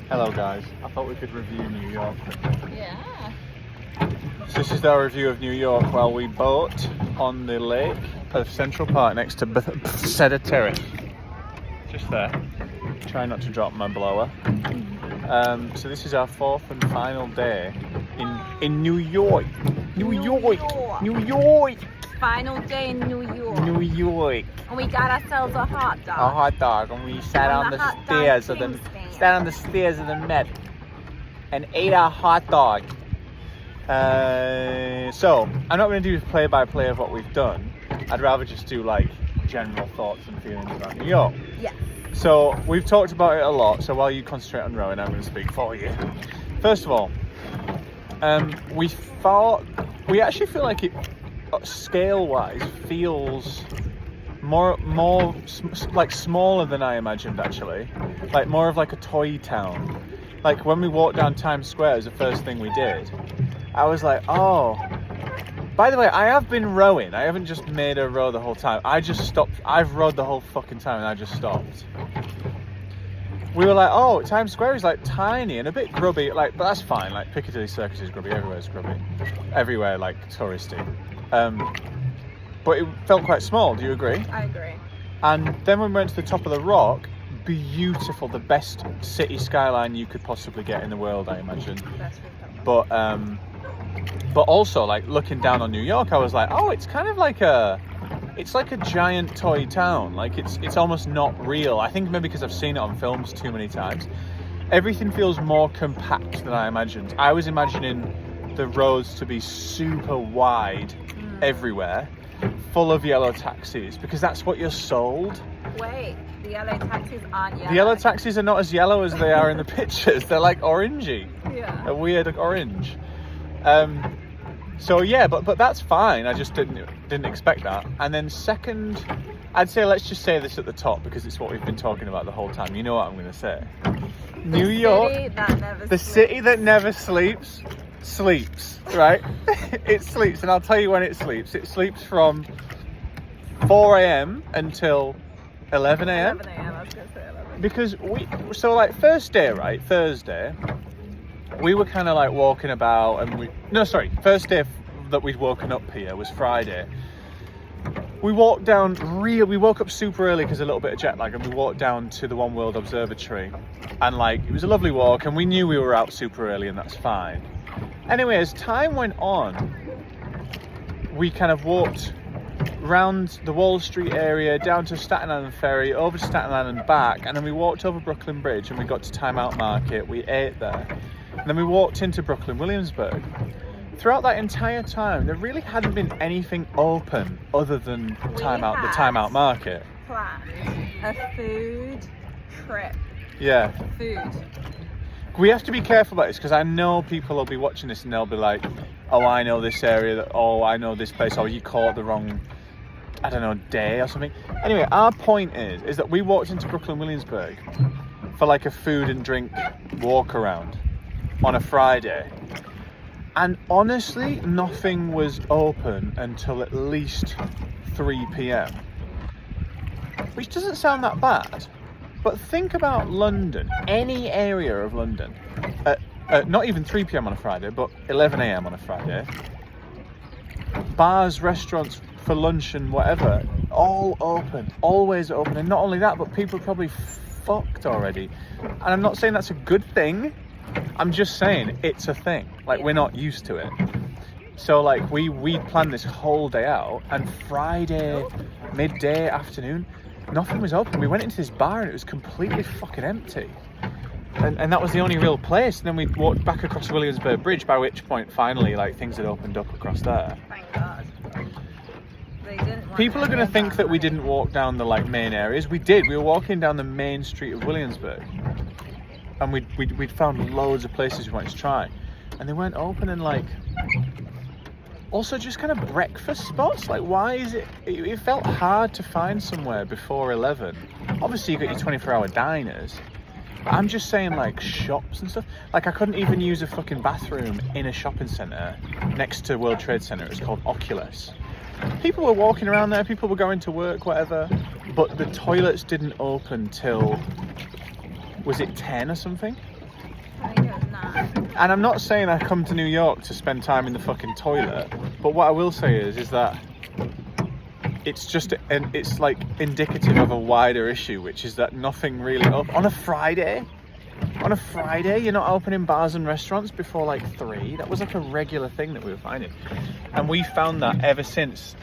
Hello guys, I thought we could review New York. Yeah. So this is our review of New York while we boat on the lake of Central Park next to Cedar Terrace. Just there. Try not to drop my blower. So this is our fourth and final day in New York. New York. Final day in New York. New York. And we got ourselves a hot dog. A hot dog, and we sat on the stairs of the Met and ate our hot dog. So I'm not going to do play-by-play of what we've done. I'd rather just do like general thoughts and feelings about New York. Yes. So we've talked about it a lot. So while you concentrate on rowing, I'm going to speak for you. First of all, we actually feel like it, scale-wise, feels more like smaller than I imagined, actually. Like more of like a toy town. Like when we walked down Times Square, it was the first thing we did. I was like, oh. By the way, I have been rowing. I haven't just made her row the whole time. I just stopped. I've rowed the whole fucking time and I just stopped. We were like, oh, Times Square is like tiny and a bit grubby. Like, but that's fine. Like Piccadilly Circus is grubby. Everywhere's grubby. Everywhere like touristy. But it felt quite small. Do you agree? I agree. And then when we went to the top of the rock, beautiful, the best city skyline you could possibly get in the world, I imagine. But also like looking down on New York, I was like, oh, it's kind of like it's like a giant toy town. Like it's almost not real. I think maybe because I've seen it on films too many times. Everything feels more compact than I imagined. I was imagining the roads to be super wide everywhere, full of yellow taxis, because that's what you're sold. Wait, the yellow taxis aren't yellow. The yellow taxis are not as yellow as they are in the pictures. They're like orangey. Yeah. A weird orange. So yeah, but that's fine. I just didn't expect that. And then second, I'd say let's just say this at the top because it's what we've been talking about the whole time. You know what I'm going to say. New York, the city that never sleeps, right? It sleeps, and I'll tell you when it sleeps. It sleeps from 4 a.m. until 11 a.m. 11 a.m. I was going to say 11. Because first day, right? Thursday. We were kind of like walking about first day that we'd woken up here was Friday. We woke up super early because a little bit of jet lag, and we walked down to the One World Observatory, and like it was a lovely walk, and we knew we were out super early, and that's fine. Anyway, as time went on, we kind of walked round the Wall Street area, down to Staten Island Ferry, over to Staten Island and back, and then we walked over Brooklyn Bridge, and we got to Time Out Market. We ate there. And then we walked into Brooklyn Williamsburg. Throughout that entire time, there really hadn't been anything open other than the Time Out Market. Planned a food trip. Yeah. Food. We have to be careful about this because I know people will be watching this and they'll be like, oh, I know this area, I know this place, or you caught the wrong, I don't know, day or something. Anyway, our point is that we walked into Brooklyn Williamsburg for like a food and drink walk around on a Friday, and honestly nothing was open until at least 3 p.m, which doesn't sound that bad, but think about London, any area of London, not even 3 p.m on a Friday, but 11 a.m on a Friday. Bars, restaurants for lunch and whatever, all open, always open. And not only that, but people are probably fucked already. And I'm not saying that's a good thing, I'm just saying it's a thing. Like, we're not used to it. So like we planned this whole day out, and Friday midday afternoon nothing was open. We went into this bar and it was completely fucking empty, and that was the only real place. And then we walked back across Williamsburg Bridge, by which point finally like things had opened up across there. Thank God. People are going to think that we didn't walk down the like main areas. We did. We were walking down the main street of Williamsburg, and we'd found loads of places we wanted to try, and they weren't open. And like also just kind of breakfast spots. Like, why is it felt hard to find somewhere before 11. Obviously you got your 24-hour diners, but I'm just saying like shops and stuff. Like I couldn't even use a fucking bathroom in a shopping centre next to World Trade Center. It was called Oculus. People were walking around there, people were going to work, whatever, but the toilets didn't open till, was it 10 or something? And I'm not saying I come to New York to spend time in the fucking toilet, but what I will say is that it's just, and it's like indicative of a wider issue, which is that nothing really up on a Friday. On a Friday, you're not opening bars and restaurants before like 3. That was like a regular thing that we were finding, and we found that ever since,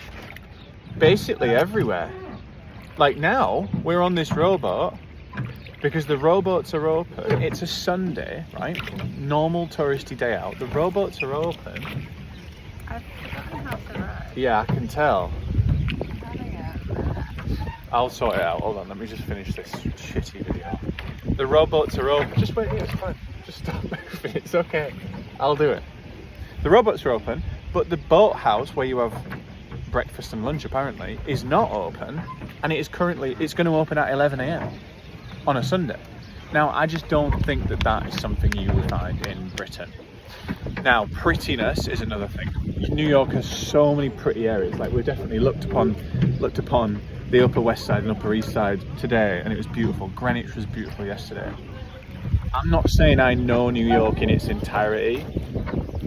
basically everywhere. Like now, we're on this rowboat because the rowboats are open. It's a Sunday, right? Normal touristy day out. The rowboats are open. I've forgotten how to row. Yeah, I can tell. I'll sort it out. Hold on, let me just finish this shitty video. The rowboats are open. Just wait here, it's fine. Just stop moving, it's okay. I'll do it. The rowboats are open, but the boathouse where you have breakfast and lunch apparently is not open, and it's going to open at 11 a.m. on a Sunday. Now, I just don't think that that is something you would find in Britain. Now, prettiness is another thing. New York has so many pretty areas. Like, we've definitely looked upon the Upper West Side and Upper East Side today, and it was beautiful. Greenwich was beautiful yesterday. I'm not saying I know New York in its entirety,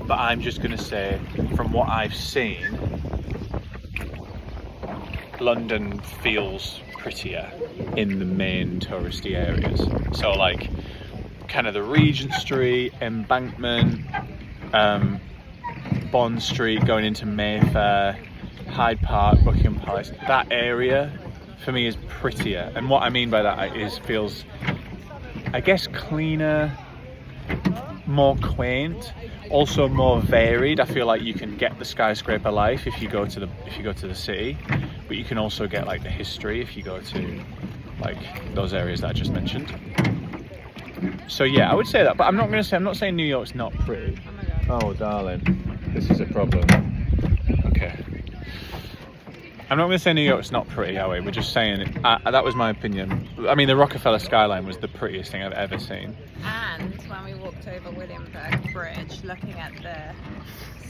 but I'm just going to say, from what I've seen, London feels prettier in the main touristy areas. So like kind of the Regent Street, Embankment, Bond Street going into Mayfair, Hyde Park, Buckingham Palace. That area for me is prettier. And what I mean by that is feels, I guess, cleaner, more quaint, also more varied. I feel like you can get the skyscraper life if you go to the city, but you can also get like the history if you go to like those areas that I just mentioned. So yeah, I would say that, but I'm not saying New York's not pretty. Oh my god. Oh darling, this is a problem. Okay. I'm not going to say New York's not pretty, are we? We're just saying that was my opinion. I mean, the Rockefeller skyline was the prettiest thing I've ever seen. And when we walked over Williamsburg Bridge, looking at the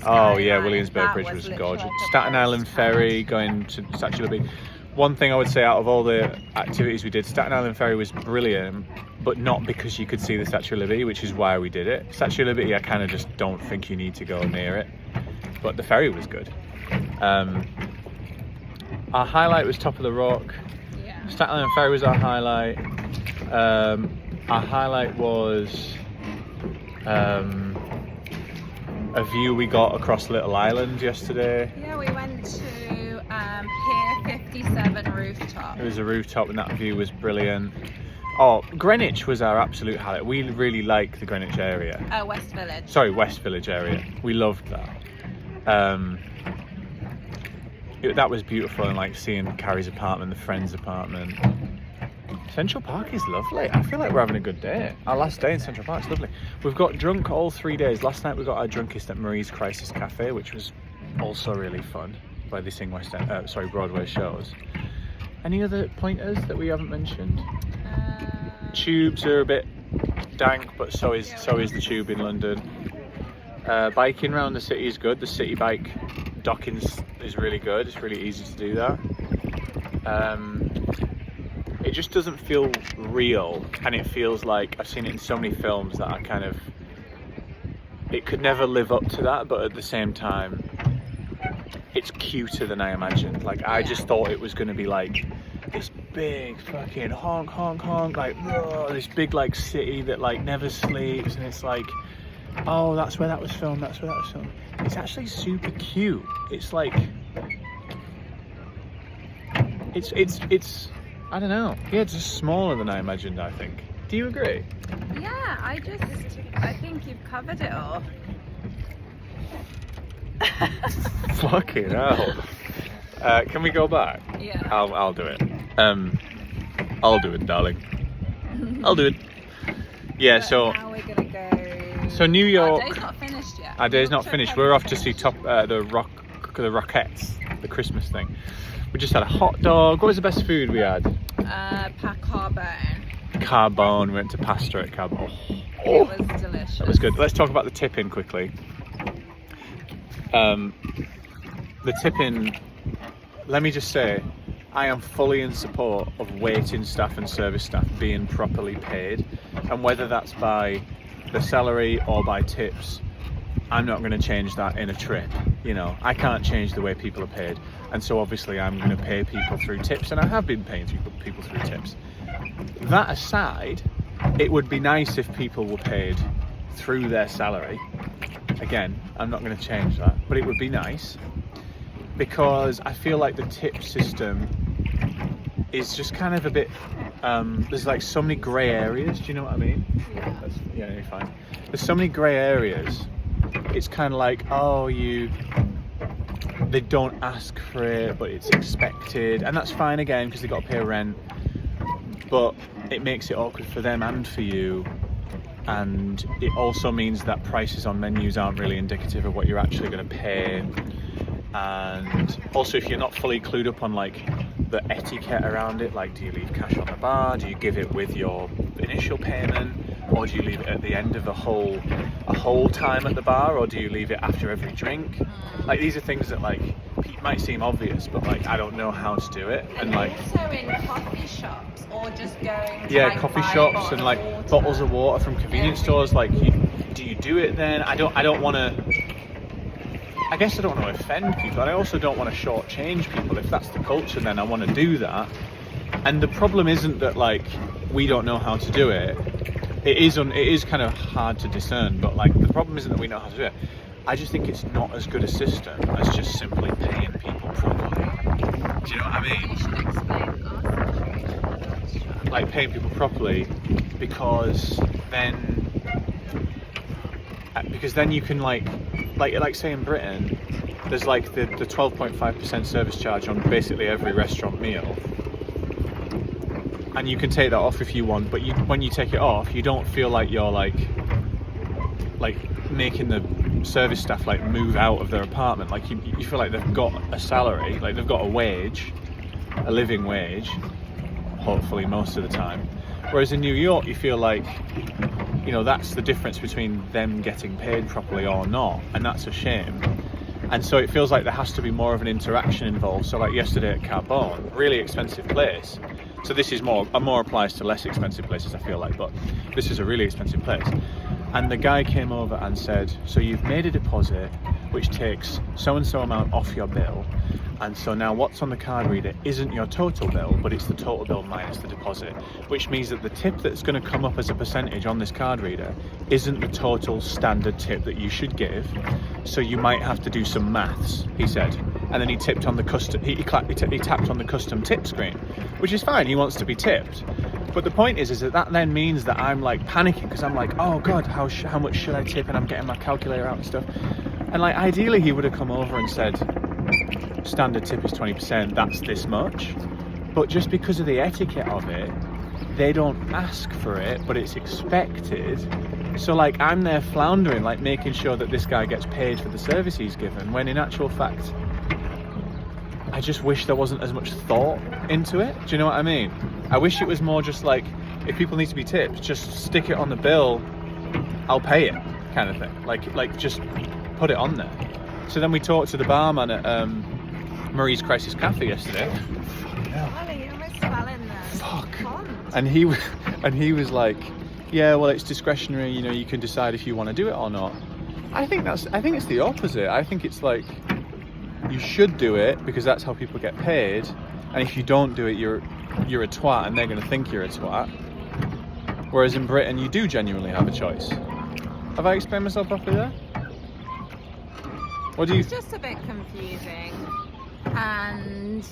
oh yeah, skyline, Williamsburg that Bridge was literally gorgeous. like a Staten Island postcard. Ferry going to Statue of Liberty. One thing I would say out of all the activities we did, Staten Island Ferry was brilliant, but not because you could see the Statue of Liberty, which is why we did it. Statue of Liberty, I kind of just don't think you need to go near it, but the ferry was good. Our highlight was Top of the Rock. Yeah. Staten Island Ferry was our highlight. Our highlight was a view we got across Little Island yesterday. Yeah, we went to Pier 57 rooftop. It was a rooftop and that view was brilliant. Oh, Greenwich was our absolute highlight. We really like the Greenwich area. West Village. Sorry, West Village area. We loved that. That was beautiful, and like seeing Carrie's apartment, the friend's apartment. Central Park is lovely. I feel like we're having a good day. Our last day in Central Park is lovely. We've got drunk all 3 days. Last night we got our drunkest at Marie's Crisis Cafe, which was also really fun, where they sing Broadway shows. Any other pointers that we haven't mentioned? Tubes are a bit dank, but so is the tube in London. Biking around the city is good. The city bike docking is really good. It's really easy to do that. It just doesn't feel real, and it feels like I've seen it in so many films that it could never live up to that, but at the same time it's cuter than I imagined. Like I just thought it was going to be like this big fucking honk honk honk, like this big like city that like never sleeps, and it's like, oh, that's where that was filmed, that's where that was filmed. It's actually super cute. It's like, it's I don't know. Yeah, it's just smaller than I imagined, I think. Do you agree? Yeah, I think you've covered it all. Fucking hell. Can we go back? Yeah. I'll do it. I'll do it, darling. I'll do it. Yeah, so Now we're gonna go. So New York. Our day's not finished yet. Our day's not finished. We're off to see the Rockettes, the Christmas thing. We just had a hot dog. What was the best food we had? Carbone. Carbone. We went to Pasta at Carbone. It was delicious. That was good. Let's talk about the tip-in quickly. The tip-in, let me just say, I am fully in support of waiting staff and service staff being properly paid, and whether that's by the salary or by tips, I'm not going to change that in a trip. You know, I can't change the way people are paid, and so obviously I'm going to pay people through tips, and I have been paying people through tips. That aside, it would be nice if people were paid through their salary. Again, I'm not going to change that, but it would be nice, because I feel like the tip system is just kind of a bit, there's like so many grey areas, do you know what I mean? Yeah, you're fine. There's so many grey areas. It's kind of like, they don't ask for it, but it's expected, and that's fine again, because they've got to pay rent, but it makes it awkward for them and for you. And it also means that prices on menus aren't really indicative of what you're actually going to pay. And also, if you're not fully clued up on like the etiquette around it, like do you leave cash on the bar, do you give it with your initial payment, or do you leave it at the end of a whole time at the bar, or do you leave it after every drink? Like, these are things that like might seem obvious, but like I don't know how to do it. And like also in coffee shops, or just going to, yeah, coffee shops and like bottles of water from convenience stores. Like, do you do it then? I don't want to. I guess I don't want to offend people, and I also don't want to shortchange people. If that's the culture, then I want to do that. And the problem isn't that like we don't know how to do it. It is kind of hard to discern, but like the problem isn't that we know how to do it. I just think it's not as good a system as just simply paying people properly. Do you know what I mean? You should explain us. Like paying people properly, because then you can like say in Britain, there's like the 12.5% service charge on basically every restaurant meal, and you can take that off if you want. But when you take it off, you don't feel like you're like making the service staff like move out of their apartment. Like you feel like they've got a salary, like they've got a wage, a living wage, hopefully most of the time. Whereas in New York, you feel like, you know, that's the difference between them getting paid properly or not, and that's a shame. And so it feels like there has to be more of an interaction involved. So like yesterday at Carbone, really expensive place. So this is more applies to less expensive places, I feel like, but this is a really expensive place. And the guy came over and said, so you've made a deposit which takes so-and-so amount off your bill, and so now what's on the card reader isn't your total bill, but it's the total bill minus the deposit, which means that the tip that's going to come up as a percentage on this card reader isn't the total standard tip that you should give, so you might have to do some maths, he said. And then he tipped on the custom, he tapped on the custom tip screen, which is fine, he wants to be tipped. But the point is that then means that I'm like panicking, because I'm like, oh God, how much should I tip? And I'm getting my calculator out and stuff. And like, ideally he would have come over and said, standard tip is 20%, that's this much. But just because of the etiquette of it, they don't ask for it, but it's expected. So like, I'm there floundering, like making sure that this guy gets paid for the service he's given, when in actual fact, I just wish there wasn't as much thought into it. Do you know what I mean? I wish it was more just like, if people need to be tipped, just stick it on the bill, I'll pay it, kind of thing. Like just put it on there. So then we talked to the barman at Marie's Crisis Cafe yesterday. Ollie, you almost fell in there. Fuck. And he was like, yeah, well, it's discretionary, you know, you can decide if you want to do it or not. I think it's the opposite. I think it's like, you should do it because that's how people get paid, and if you don't do it, you're a twat, and they're going to think you're a twat. Whereas in Britain, you do genuinely have a choice. Have I explained myself properly there? What do you? It's just a bit confusing, and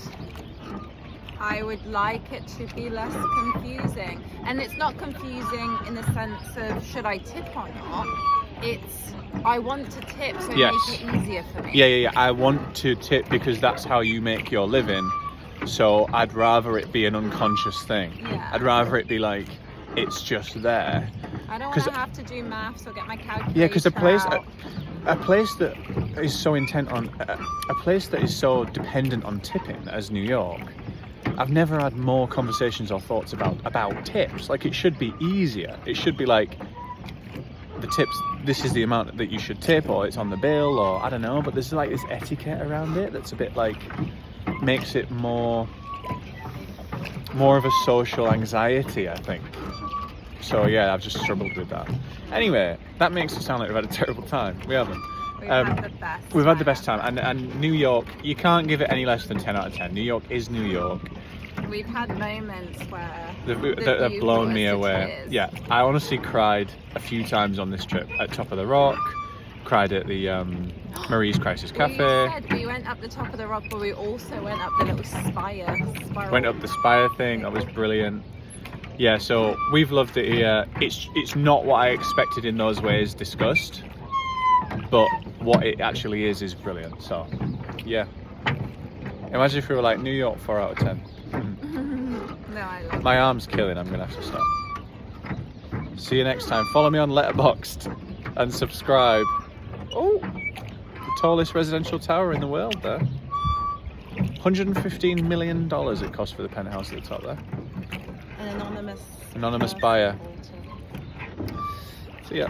I would like it to be less confusing. And it's not confusing in the sense of should I tip or not. It's I want to tip, so yes. Make it easier for me. Yeah. I want to tip because that's how you make your living. So I'd rather it be an unconscious thing. Yeah. I'd rather it be like, it's just there. I don't want to have to do maths or get my calculator. Yeah, because a place that is so dependent on tipping as New York, I've never had more conversations or thoughts about tips. Like, it should be easier. It should be like, the tips, this is the amount that you should tip, or it's on the bill, or I don't know, but there's like this etiquette around it that's a bit like, makes it more of a social anxiety, I think. So yeah, I've just struggled with that. Anyway, that makes it sound like we've had a terrible time. We haven't. We've had the best. We've had the best time, and New York, you can't give it any less than 10 out of 10. New York is New York. We've had moments where They've blown me away. Tears. Yeah, I honestly cried a few times on this trip. At Top of the Rock, cried at the Marie's Crisis Cafe. Well, you said we went up the top of the rock, but we also went up the little spiral. Went up the spire thing. That was brilliant. Yeah, so we've loved it here. It's not what I expected in those ways discussed, but what it actually is brilliant. So yeah, imagine if we were like New York 4 out of 10. No, I love My arm's killing. I'm gonna have to stop. See you next time. Follow me on Letterboxd and subscribe. Oh, the tallest residential tower in the world there. $115 million it cost for the penthouse at the top there. An anonymous Anonymous buyer. person. See ya.